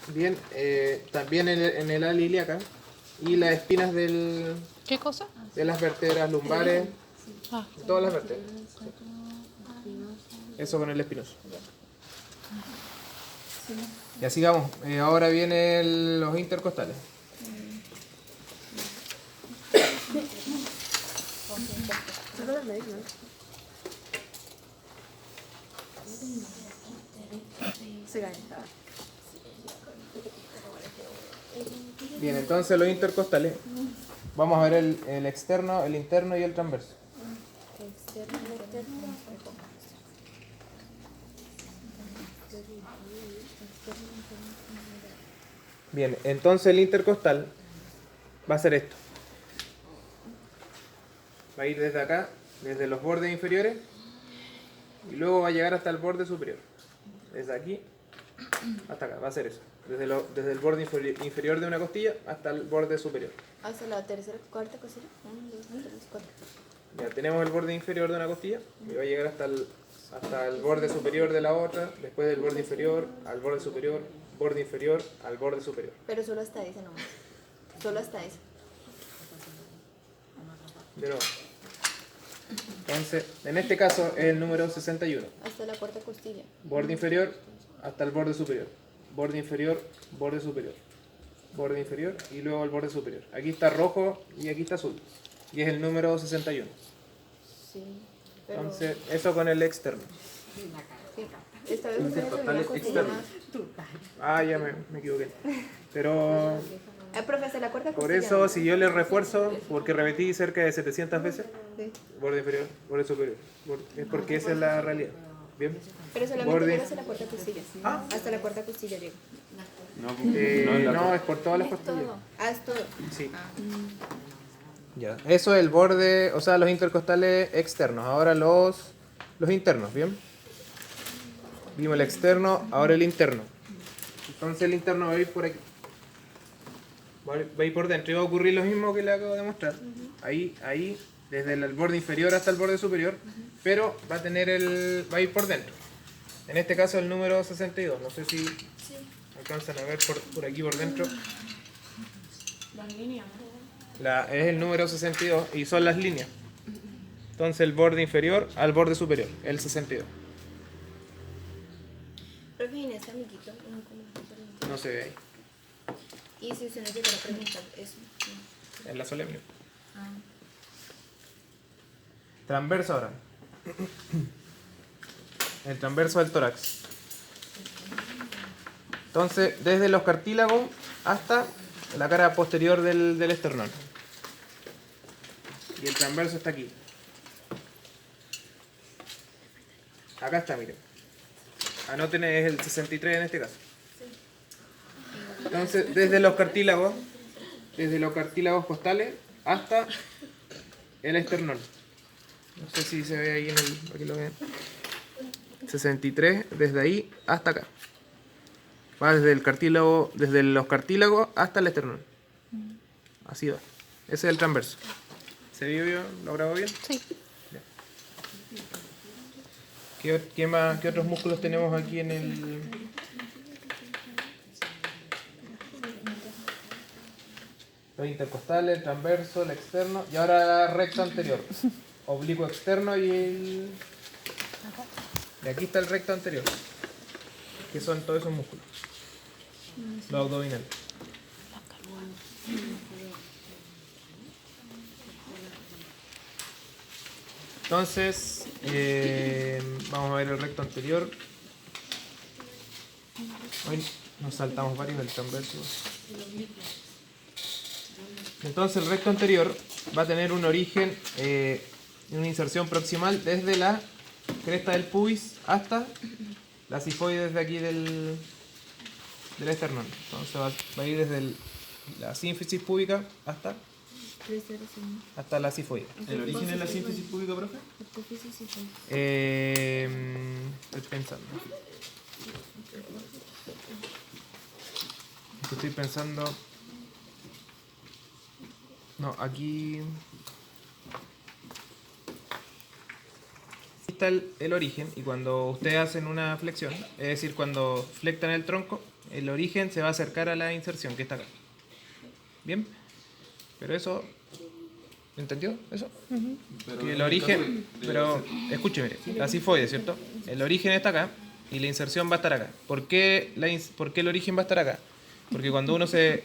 Bien, también en el ala ilíaca y las espinas ¿Qué cosa? de las vértebras lumbares, Ah, todas las vértebras. Eso con el espinoso. Y así vamos. Ahora vienen los intercostales. Se cae. Bien, entonces los intercostales. Vamos a ver el externo, el interno y el transverso. Bien, entonces el intercostal va a ser esto. Va a ir desde acá, desde los bordes inferiores, y luego va a llegar hasta el borde superior. Desde aquí hasta acá, va a ser eso. Desde el borde inferior de una costilla hasta el borde superior. Hasta la tercera, cuarta cosilla. 1, 2, 3, 4. Ya tenemos el borde inferior de una costilla y va a llegar hasta el borde superior de la otra, después del borde inferior al borde superior, borde inferior al borde superior. Pero solo hasta ese nomás. Solo hasta ese. De nuevo. Entonces, en este caso es el número 61. Hasta la cuarta costilla. Borde inferior hasta el borde superior. Borde inferior, borde superior. Borde inferior y luego el borde superior. Aquí está rojo y aquí está azul. Y es el número 61. Sí. Pero Entonces, eso con el externo. sí. Esta vez ustedes Total la costilla externo. más. Ah, ya me equivoqué. Pero Profe, hasta la cuarta por costilla. eso, si yo le refuerzo, porque repetí cerca de 700 veces, Sí. borde inferior, borde superior. Es porque esa es la realidad. ¿Bien? Pero solamente Borde. llega hasta la cuarta costilla. Ah. Hasta la cuarta costilla llega. No, es por todas las costillas. Ah, es todo. Sí. Ya. Eso es el borde, o sea, los intercostales externos. Ahora los internos, ¿bien? Vimos el externo, ahora el interno. Entonces el interno va a ir por aquí. Va a ir por dentro y va a ocurrir lo mismo que le acabo de mostrar. Ahí, desde el borde inferior hasta el borde superior, pero va a ir por dentro. En este caso el número 62. No sé si alcanzan a ver por aquí por dentro. las líneas. Es el número 62 y son las líneas. Entonces el borde inferior al borde superior, el 62. Profe, Inés, este amiguito. No, ¿cómo? No se ve ahí. Y si usted nos llegara a preguntar eso. En la solemne. Ah. Transverso ahora. El transverso del tórax. Entonces, desde los cartílagos hasta la cara posterior del esternón. Y el transverso está aquí. Acá está, miren. Anoten, es el 63 en este caso. Entonces, desde los cartílagos costales hasta el esternón. No sé si se ve ahí aquí lo ven. 63, desde ahí hasta acá. Va desde los cartílagos hasta el esternón. Así va. Ese es el transverso. ¿Se vio bien? ¿Lo grabo bien? Sí. ¿Qué otros músculos tenemos aquí en el...? Los intercostales, el transverso, el externo y ahora recto anterior. Oblicuo externo y el... Y aquí está el recto anterior. Que son todos esos músculos. Los abdominales. Entonces, vamos a ver el recto anterior. Hoy nos saltamos varios del transverso. Entonces el recto anterior va a tener un origen, una inserción proximal desde la cresta del pubis hasta la sifoide desde aquí del esternón. Entonces va a ir desde la sínfisis púbica hasta la sifoide. ¿El origen de la síntesis pública, profe? Estoy pensando. Estoy pensando... No, aquí está el origen y cuando ustedes hacen una flexión, es decir, cuando flectan el tronco, el origen se va a acercar a la inserción que está acá. ¿Bien? Pero eso... ¿Entendió eso? Que el origen... Pero escuche, mire, la sifoide, ¿cierto? El origen está acá y la inserción va a estar acá. ¿Por qué el origen va a estar acá? Porque cuando uno se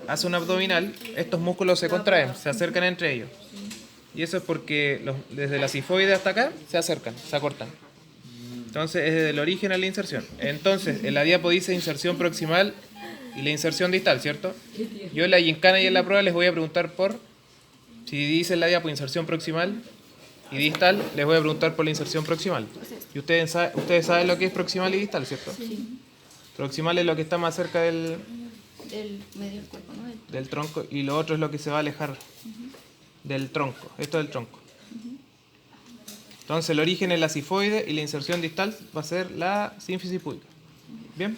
hace un abdominal, estos músculos se contraen, se acercan entre ellos. Y eso es porque desde la sifoide hasta acá se acercan, se acortan. Entonces es desde el origen a la inserción. Entonces en la diapo dice inserción proximal y la inserción distal, ¿cierto? Yo en la gincana y en la prueba les voy a preguntar por, si dice en la diapo inserción proximal y distal, les voy a preguntar por la inserción proximal. Y ustedes saben lo que es proximal y distal, ¿cierto? Sí. Proximal es lo que está más cerca del Medio del cuerpo, ¿no? del tronco y lo otro es lo que se va a alejar del tronco. Esto es el tronco. Entonces el origen es la sifoide y la inserción distal va a ser la sínfisis púbica. ¿Bien?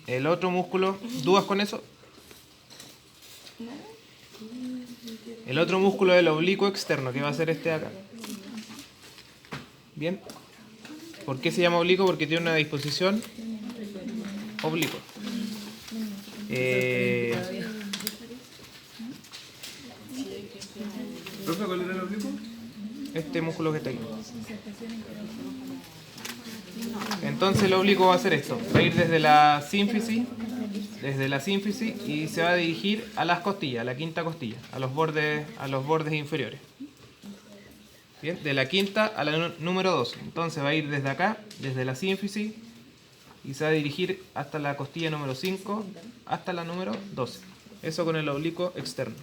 El otro músculo, ¿dudas con eso? El otro músculo es el oblicuo externo, que va a ser este de acá. ¿Bien? ¿Por qué se llama oblicuo? Porque tiene una disposición oblicua. ¿Profe, cuál era el oblicuo? Este músculo que está aquí. Entonces el oblicuo va a hacer esto. Va a ir desde la sínfisis y se va a dirigir a las costillas, a la quinta costilla, a los bordes inferiores. Bien, de la quinta a la número 12. Entonces va a ir desde acá, desde la sínfisis, y se va a dirigir hasta la costilla número 5, hasta la número 12. Eso con el oblicuo externo.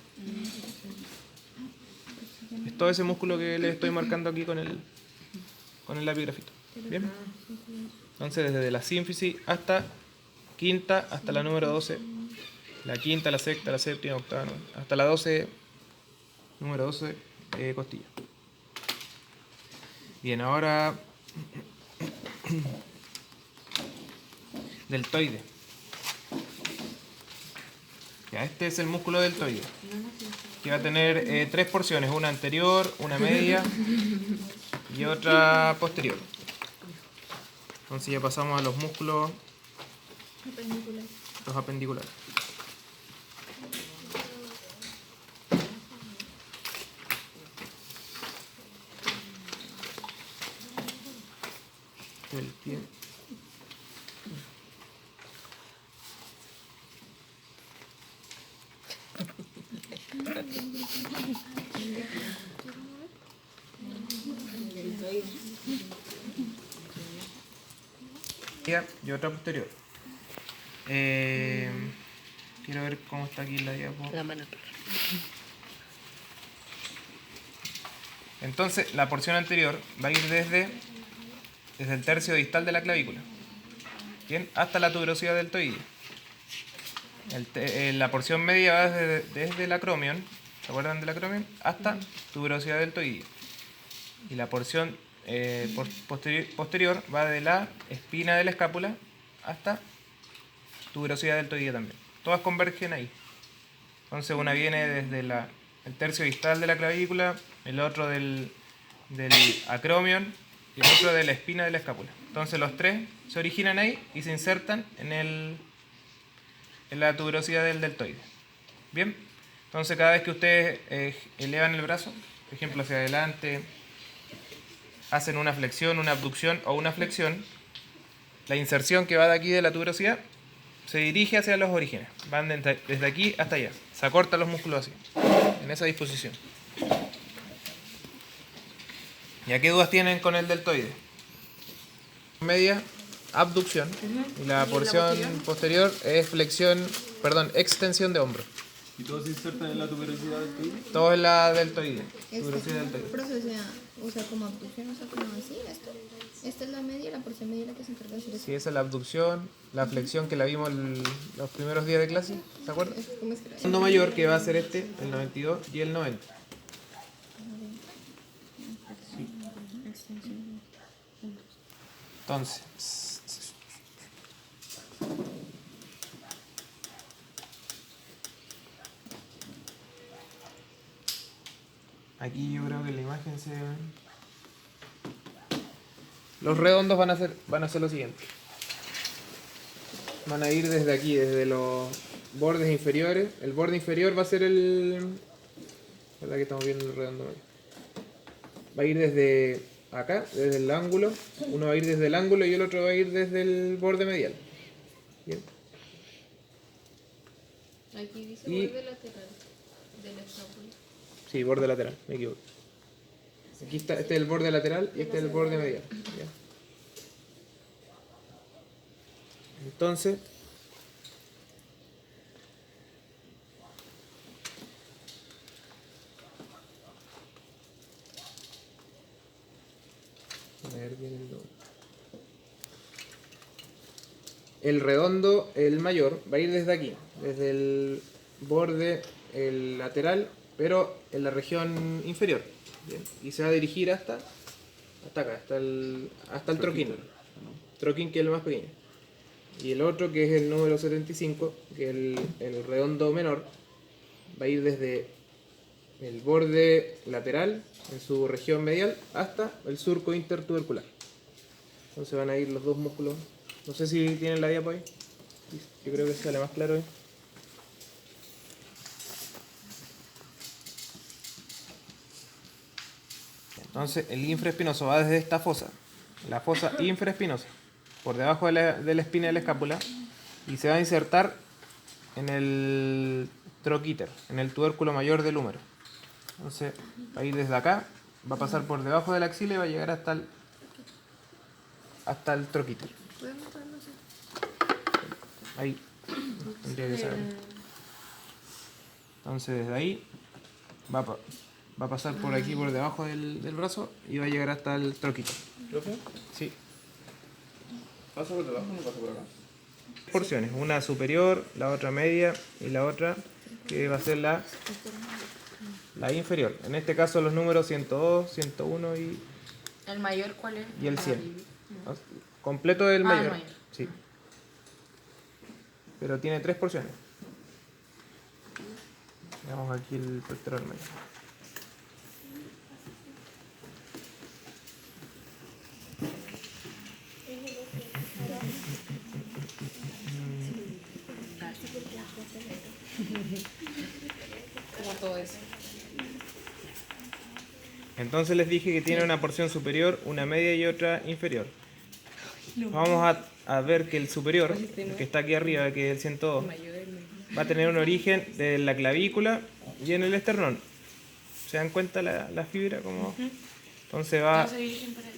Es todo ese músculo que le estoy marcando aquí con el lápiz grafito. ¿Bien? Entonces desde la sínfisis hasta quinta, hasta la número 12. La quinta, la sexta, la séptima, octava, novena, hasta la 12, número 12, costilla. Bien, ahora deltoide. Ya, este es el músculo deltoide, que va a tener tres porciones, una anterior, una media y otra posterior. Entonces ya pasamos a los músculos los apendiculares. El pie. Y otra posterior. Quiero ver cómo está aquí la diapo. La mano. Entonces, la porción anterior va a ir desde el tercio distal de la clavícula, ¿bien? Hasta la tuberosidad deltoidea. La porción media va desde el acromion, ¿se acuerdan del acromion? Hasta tuberosidad deltoidea. Y la porción posterior va de la espina de la escápula hasta tuberosidad deltoidea también. Todas convergen ahí. Entonces una viene desde el tercio distal de la clavícula, el otro del acromion y el otro de la espina de la escápula. Entonces los tres se originan ahí y se insertan en la tuberosidad del deltoide. Bien, entonces cada vez que ustedes elevan el brazo, por ejemplo hacia adelante, hacen una flexión, una abducción o una flexión, la inserción que va de aquí de la tuberosidad se dirige hacia los orígenes. Van desde aquí hasta allá. Se acortan los músculos así, en esa disposición. ¿Ya qué dudas tienen con el deltoide? Media, abducción. Y la porción posterior es extensión de hombro. ¿Y todos se insertan en la tuberosidad del tubo? Todo es la deltoide. Tuberosidad deltoide. Profe, usa como abducción, usa como así, esto. Esta es la media, la porción media la que se encarga de hacer eso. Sí, esa es la abducción, la flexión que la vimos los primeros días de clase, ¿se acuerdan? ¿Cómo es que El fondo mayor que va a ser el 92 y el 90. Entonces, aquí yo creo que la imagen se... Los redondos van a ser lo siguiente. van a ir desde aquí, desde los bordes inferiores. El borde inferior va a ser el... ¿Verdad que estamos viendo el redondo? Va a ir desde acá, desde el ángulo. Uno va a ir desde el ángulo y el otro va a ir desde el borde medial. Bien. Aquí dice Y- borde lateral de la escápula. Sí, borde lateral, me equivoco. Aquí está, este es el borde lateral y este es el borde medial. ¿Ya? Entonces, a ver bien el número. El redondo, el mayor, va a ir desde aquí, desde el borde el lateral, pero en la región inferior. Bien. Y se va a dirigir hasta acá, hasta el troquín. Troquín, que es lo más pequeño. Y el otro, que es el número 75, que es el redondo menor, va a ir desde el borde lateral, en su región medial, hasta el surco intertubercular. Entonces van a ir los dos músculos. No sé si tienen la diapo ahí. Yo creo que sale más claro ahí. Entonces el infraespinoso va desde esta fosa, la fosa infraespinosa, por debajo de la espina de la escápula, y se va a insertar en el troquíter, en el tubérculo mayor del húmero. Entonces va a ir desde acá, va a pasar por debajo de la axila y va a llegar hasta el troquíter. ¿Puedes mostrarlo así? Ahí tendría que saber. Entonces desde ahí va a pasar por aquí, por debajo del brazo, y va a llegar hasta el troquíter. ¿Profe? Sí. ¿Pasa por debajo o no pasa por acá? Porciones, una superior, la otra media y la otra que va a ser la inferior. En este caso los números 102, 101 ¿El mayor cuál es? y el 100. Completo del Ah, el mayor. mayor. Sí. Pero tiene 3 porciones. Veamos aquí el pectoral mayor. Como todo eso. Entonces les dije que tiene una porción superior, una media y otra inferior. Vamos a ver que el superior, el que está aquí arriba, que es el 102, va a tener un origen de la clavícula y en el esternón. ¿Se dan cuenta la fibra? Como... Entonces No se dirigen para allá.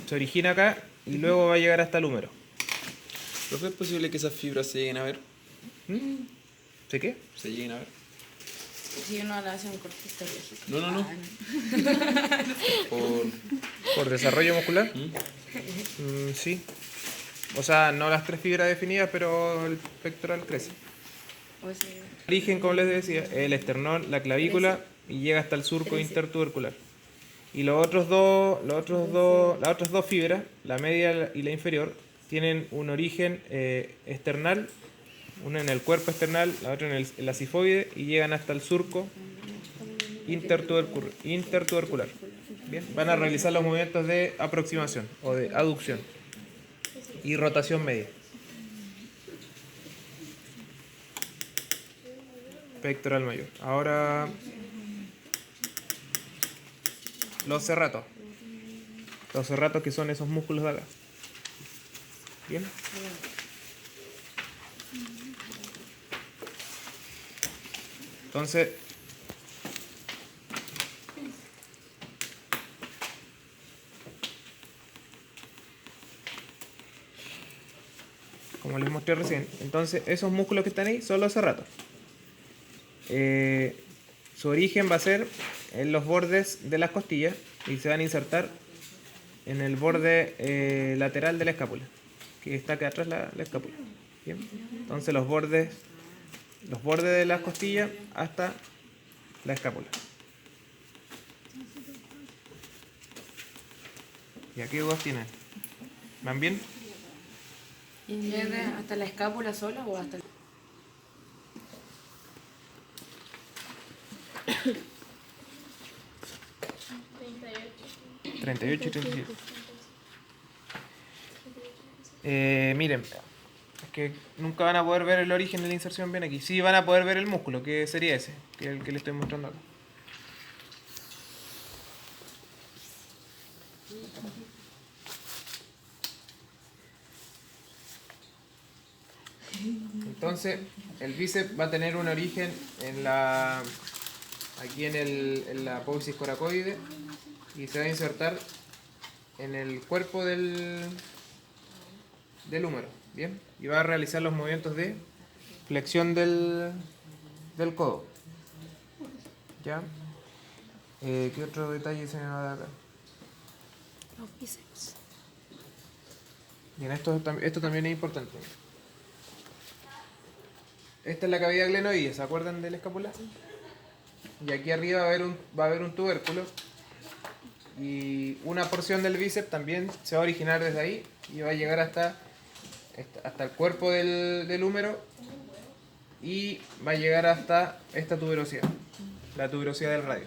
se origina acá y luego va a llegar hasta el húmero. ¿Profe, es posible que esas fibras se lleguen a ver? ¿Sí qué? ¿Se lleguen a ver? Si uno le hace un corte histológico. No. Por... ¿Por desarrollo muscular? Sí. O sea, no las 3 fibras definidas, pero el pectoral crece. O ese... Origen, como les decía, el esternón, la clavícula y llega hasta el surco intertubercular. Y las otras dos fibras, la media y la inferior, tienen un origen external, una en el cuerpo external, la otra en la cifoide, y llegan hasta el surco intertubercular. Bien, van a realizar los movimientos de aproximación o de aducción y rotación media. Pectoral mayor. Ahora los serratos. Los serratos, que son esos músculos de acá. Bien. Entonces, como les mostré recién, entonces esos músculos que están ahí son los serratos. Su origen va a ser en los bordes de las costillas y se van a insertar en el borde lateral de la escápula, que está acá atrás la escápula. Bien. Entonces los bordes de las costillas hasta la escápula. ¿Y a qué dudas tienen? ¿Van bien? ¿Y llega hasta la escápula sola o hasta el... 38 y 37. Miren, es que nunca van a poder ver el origen de la inserción bien aquí. Sí van a poder ver el músculo, que sería ese, que es el que le estoy mostrando acá. Entonces, el bíceps va a tener un origen en la aquí en la apófisis coracoide y se va a insertar en el cuerpo del húmero, ¿bien? Y va a realizar los movimientos de flexión del codo. ¿Ya? ¿Qué otro detalle se me va a dar acá? Los bíceps. Bien, esto también es importante. Esta es la cavidad glenoidea, ¿se acuerdan del escapular? Y aquí arriba va a haber un tubérculo y una porción del bíceps también se va a originar desde ahí y va a llegar hasta el cuerpo del húmero y va a llegar hasta esta tuberosidad, la tuberosidad del radio.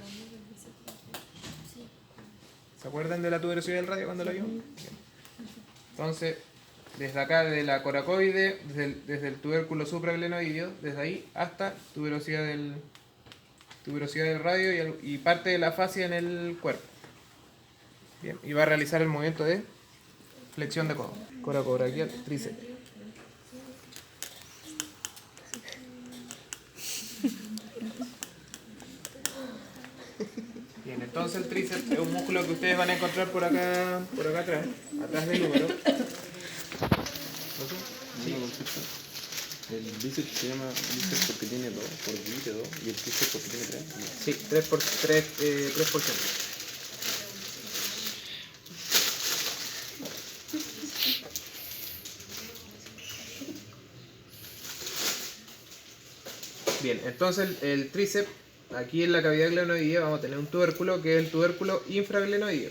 ¿Se acuerdan de la tuberosidad del radio cuando lo vimos? Bien. Entonces, desde acá, de la coracoide, desde el tubérculo supraglenoideo, desde ahí hasta tuberosidad del radio y parte de la fascia en el cuerpo. Bien, y va a realizar el movimiento de flexión de codo. Coracobraquial, tríceps. Bien, entonces el tríceps es un músculo que ustedes van a encontrar por acá atrás del húmero. Sí. El bíceps se llama bíceps porque tiene 2, por bíceps 2, y el tríceps porque tiene 3. Sí, 3%. Bien, entonces el tríceps, aquí en la cavidad glenoidea vamos a tener un tubérculo que es el tubérculo infraglenoideo.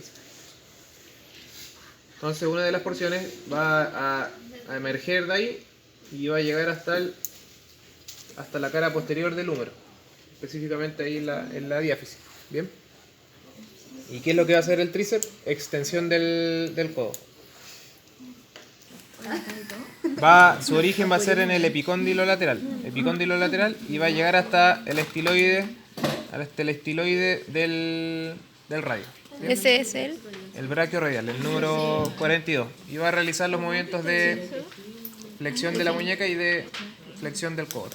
Entonces una de las porciones va a emerger de ahí y va a llegar hasta la cara posterior del húmero, específicamente ahí en la diáfisis. ¿Bien? ¿Y qué es lo que va a hacer el tríceps? Extensión del codo. Su origen va a ser en el epicóndilo lateral. Y va a llegar hasta el estiloide del radio. ¿Bien? Ese es el. El braquio radial, el número 42. Y va a realizar los movimientos de flexión de la muñeca y de flexión del codo.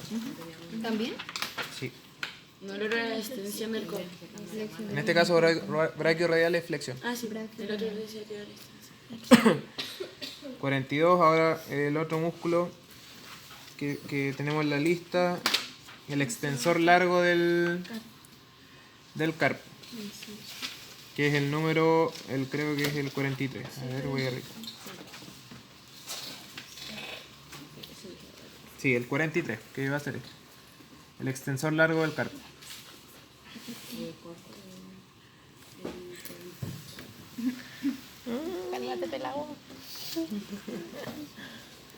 ¿También? Sí. No logra la extensión del codo. En este caso, braquio radial es flexión. Ah, sí, el otro decía que era la extensión. 42, ahora el otro músculo que tenemos en la lista, el extensor largo del carpo, que es el número, creo que es el 43. A ver, voy a arriba. Sí, el 43, que va a ser este. El extensor largo del carpo.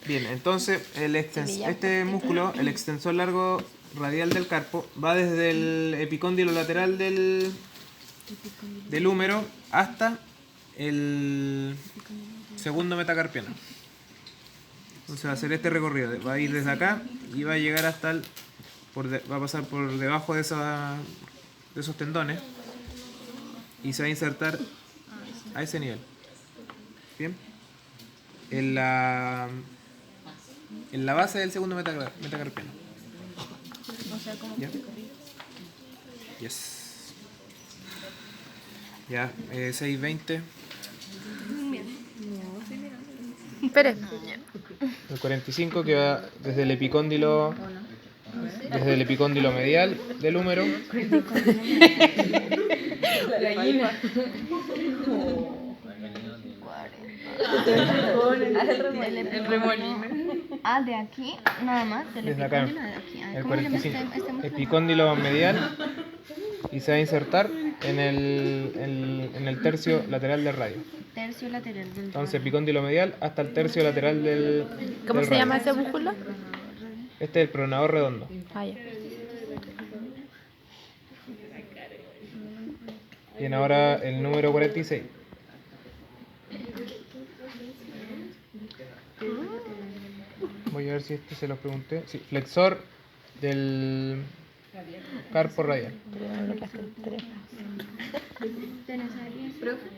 Bien, entonces este músculo, el extensor largo radial del carpo, va desde el epicóndilo lateral del húmero hasta el segundo metacarpiano. Entonces va a hacer este recorrido, va a ir desde acá y va a llegar hasta va a pasar por debajo de esos tendones y se va a insertar a ese nivel. Bien. En la base del segundo metacarpiano. O sea, como ¿Ya? Yes. Ya, 6:20. Espere. El 45 que va desde el epicóndilo medial del húmero. El remolino. Ah, de aquí, nada más. Desde acá. De aquí. El ¿Cómo se llama 45. este músculo? Epicóndilo medial. Y se va a insertar en el tercio lateral del radio. Tercio lateral del Entonces, epicóndilo medial hasta el tercio lateral ¿Cómo del se llama radio. ese músculo? Este es el pronador redondo. Ah, ya. Bien, ahora el número 46. Voy a ver si este se los pregunté. Sí, flexor del carpo radial. ¿Tenés a alguien? ¿Profe?